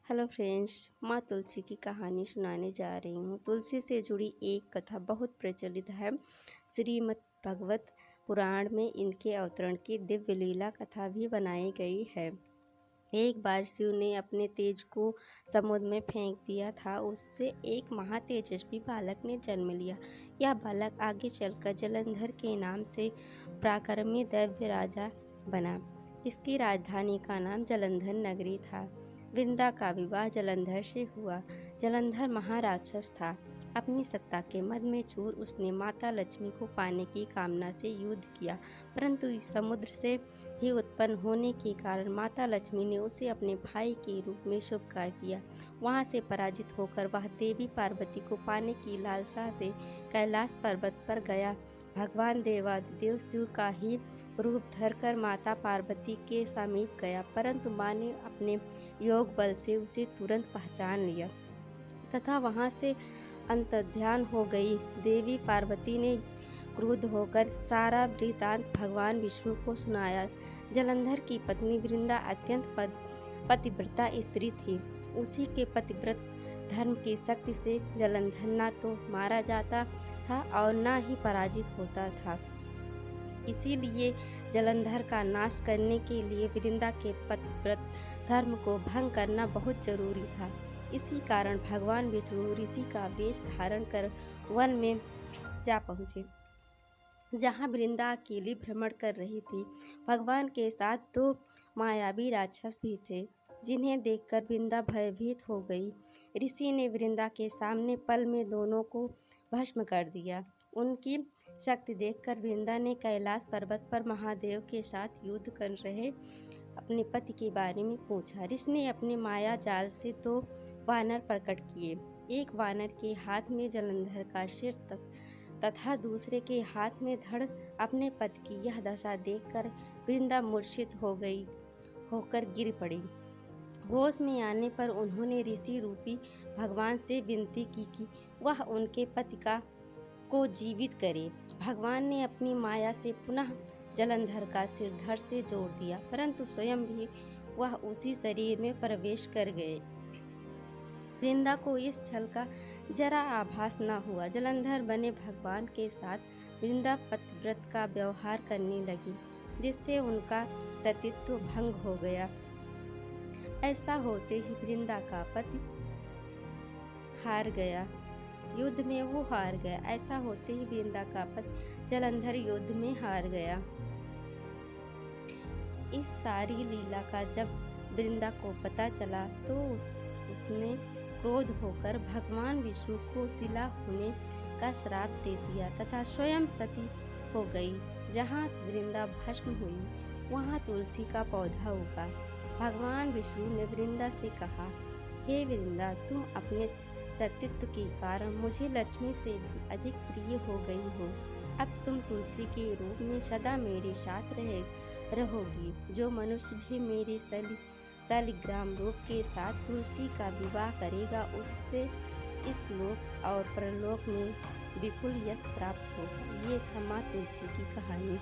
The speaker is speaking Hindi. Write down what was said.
हेलो फ्रेंड्स, माँ तुलसी की कहानी सुनाने जा रही हूँ। तुलसी से जुड़ी एक कथा बहुत प्रचलित है। श्रीमद् भगवत पुराण में इनके अवतरण की दिव्य लीला कथा भी बनाई गई है। एक बार शिव ने अपने तेज को समुद्र में फेंक दिया था। उससे एक महातेजस्वी बालक ने जन्म लिया। यह बालक आगे चलकर जलंधर के नाम से पराक्रमी दैत्य राजा बना। इसकी राजधानी का नाम जलंधर नगरी था। वृंदा का विवाह जलंधर से हुआ। जलंधर महाराक्षस था। अपनी सत्ता के मद में चूर उसने माता लक्ष्मी को पाने की कामना से युद्ध किया, परंतु समुद्र से ही उत्पन्न होने के कारण माता लक्ष्मी ने उसे अपने भाई के रूप में स्वीकार किया। वहां से पराजित होकर वह देवी पार्वती को पाने की लालसा से कैलाश पर्वत पर गया। भगवान देवादिदेव शिव का ही रूप धरकर माता पार्वती के समीप गया, परंतु माँ ने अपने योग बल से उसे तुरंत पहचान लिया तथा वहां से अंतर्ध्यान हो गई। देवी पार्वती ने क्रुद्ध होकर सारा वृत्तांत भगवान विष्णु को सुनाया। जलंधर की पत्नी वृंदा अत्यंत पतिव्रता स्त्री थी। उसी के पतिव्रत धर्म की शक्ति से जलंधर न तो मारा जाता था और न ही पराजित होता था। इसीलिए जलंधर का नाश करने के लिए वृंदा के पतिव्रत धर्म को भंग करना बहुत जरूरी था। इसी कारण भगवान विष्णु ऋषि का वेश धारण कर वन में जा पहुँचे, जहाँ वृंदा अकेली भ्रमण कर रही थी। भगवान के साथ दो मायावी राक्षस भी थे, जिन्हें देखकर वृंदा भयभीत हो गई। ऋषि ने वृंदा के सामने पल में दोनों को भस्म कर दिया। उनकी शक्ति देखकर वृंदा ने कैलाश पर्वत पर महादेव के साथ युद्ध कर रहे अपने पति के बारे में पूछा। ऋषि ने अपने माया जाल से दो वानर प्रकट किए। एक वानर के हाथ में जलंधर का सिर तथा दूसरे के हाथ में धड़। अपने पति की यह दशा देखकर वृंदा मूर्छित होकर गिर पड़ी। होश में आने पर उन्होंने ऋषि रूपी भगवान से विनती की कि वह उनके पति को जीवित करे। भगवान ने अपनी माया से पुनः जलंधर का सिर धड़ से जोड़ दिया, परंतु स्वयं भी वह उसी शरीर में प्रवेश कर गए। वृंदा को इस छल का जरा आभास न हुआ। जलंधर बने भगवान के साथ वृंदा पतिव्रत का व्यवहार करने लगी, जिससे उनका सतीत्व भंग हो गया। ऐसा होते ही वृंदा का पति हार गया। युद्ध में वो हार गया। ऐसा होते ही वृंदा का पति जलंधर युद्ध में हार गया। इस सारी लीला का जब वृंदा को पता चला तो उसने क्रोध होकर भगवान विष्णु को शिला होने का श्राप दे दिया तथा स्वयं सती हो गई। जहाँ वृंदा भस्म हुई वहाँ तुलसी का पौधा उगा। भगवान विष्णु ने वृंदा से कहा, हे वृंदा, तुम अपने सतीत्व के कारण मुझे लक्ष्मी से भी अधिक प्रिय हो गई हो। अब तुम तुलसी के रूप में सदा मेरे साथ रहोगी। जो मनुष्य भी मेरे शालिग्राम रूप के साथ तुलसी का विवाह करेगा, उससे इस लोक और परलोक में विपुल यश प्राप्त होगा। ये था माँ तुलसी की कहानी।